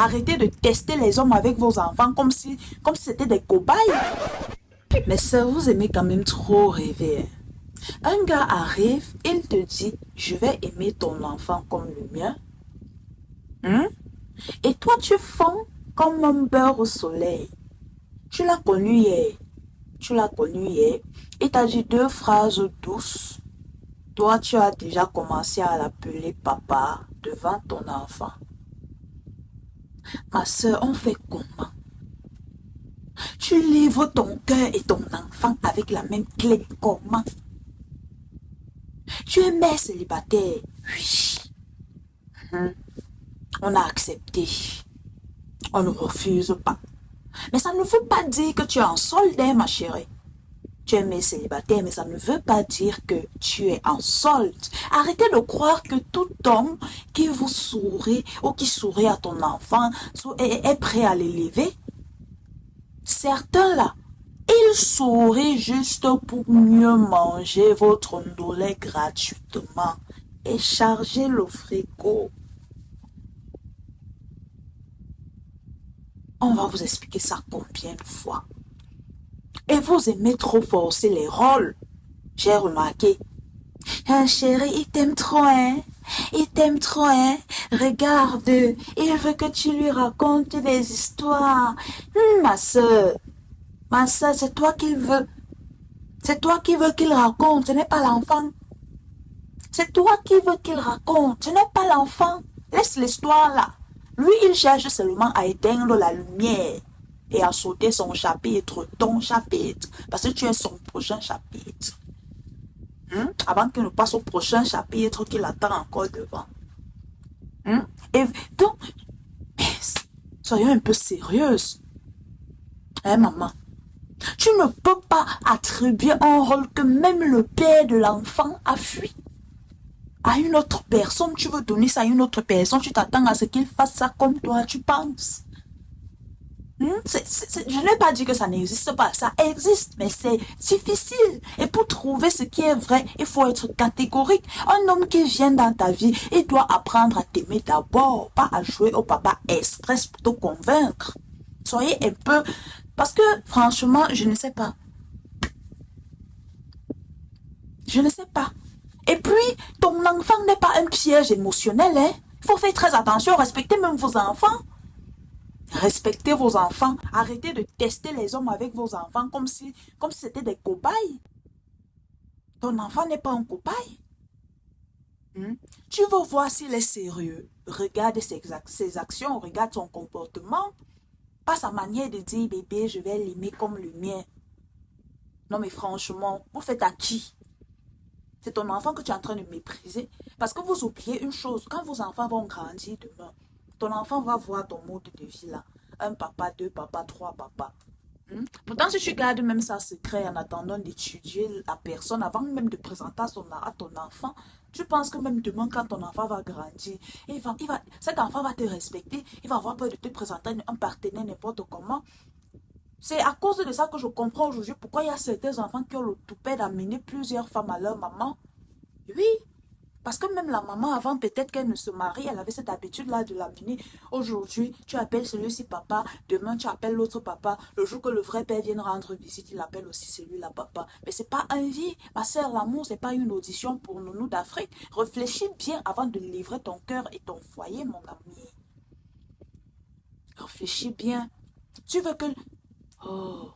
Arrêtez de tester les hommes avec vos enfants comme si c'était des cobayes. Mais ça, vous aimez quand même trop rêver. Un gars arrive, il te dit, je vais aimer ton enfant comme le mien. Hein? Et toi, tu fonds comme un beurre au soleil. Tu l'as connu hier. Tu l'as connu hier. Il t'a dit deux phrases douces. Toi, tu as déjà commencé à l'appeler papa devant ton enfant. Ma soeur, on fait comment? Tu livres ton cœur et ton enfant avec la même clé. Comment? Tu es mère célibataire. Oui. On a accepté. On ne refuse pas. Mais ça ne veut pas dire que tu es en solde, ma chérie. Tu es mère célibataire, mais ça ne veut pas dire que tu es en solde. Arrêtez de croire que tout homme qui vous sourit ou qui sourit à ton enfant est prêt à l'élever. Certains là, ils sourient juste pour mieux manger votre ndolé gratuitement et charger le frigo. On va vous expliquer ça combien de fois. Et vous aimez trop forcer les rôles. J'ai remarqué. Hein, chéri, il t'aime trop, hein? Il t'aime trop, hein? Regarde, il veut que tu lui racontes des histoires. Ma soeur, c'est toi qu'il veut. C'est toi qui veux qu'il raconte, ce n'est pas l'enfant. C'est toi qui veux qu'il raconte, ce n'est pas l'enfant. Laisse l'histoire là. Lui, il cherche seulement à éteindre la lumière et à sauter son chapitre, ton chapitre, parce que tu es son prochain chapitre. Avant qu'il ne passe au prochain chapitre qu'il attend encore devant. Et donc, soyons un peu sérieuses. Hein, maman? Tu ne peux pas attribuer un rôle que même le père de l'enfant a fui à une autre personne. Tu veux donner ça à une autre personne, tu t'attends à ce qu'il fasse ça comme toi, tu penses. Je n'ai pas dit que ça n'existe pas, ça existe, mais c'est difficile. Et pour trouver ce qui est vrai, il faut être catégorique. Un homme qui vient dans ta vie, il doit apprendre à t'aimer d'abord, pas à jouer au papa express pour te convaincre. Soyez un peu... Parce que, franchement, je ne sais pas. Je ne sais pas. Et puis, ton enfant n'est pas un piège émotionnel, hein. Il faut faire très attention, respectez même vos enfants. Respectez vos enfants. Arrêtez de tester les hommes avec vos enfants comme si c'était des cobayes. Ton enfant n'est pas un cobaye. Tu veux voir s'il est sérieux. Regarde ses actions, regarde son comportement. Pas sa manière de dire, bébé, je vais l'aimer comme le mien. Non mais franchement, vous faites à qui? C'est ton enfant que tu es en train de mépriser. Parce que vous oubliez une chose, quand vos enfants vont grandir demain, ton enfant va voir ton mode de vie là. Un papa, deux papas, trois papas. Pourtant, si tu gardes même ça secret en attendant d'étudier la personne, avant même de présenter à ton enfant, tu penses que même demain, quand ton enfant va grandir, cet enfant va te respecter, il va avoir peur de te présenter un partenaire n'importe comment. C'est à cause de ça que je comprends aujourd'hui pourquoi il y a certains enfants qui ont le toupet d'amener plusieurs femmes à leur maman. Oui, parce que même la maman, avant peut-être qu'elle ne se marie, elle avait cette habitude-là de l'amener. Aujourd'hui, tu appelles celui-ci papa, demain tu appelles l'autre papa. Le jour que le vrai père vienne rendre visite, il appelle aussi celui-là papa. Mais c'est pas un vie. Ma soeur, l'amour, c'est pas une audition pour nous d'Afrique. Réfléchis bien avant de livrer ton cœur et ton foyer, mon ami. Réfléchis bien. Tu veux que... Oh...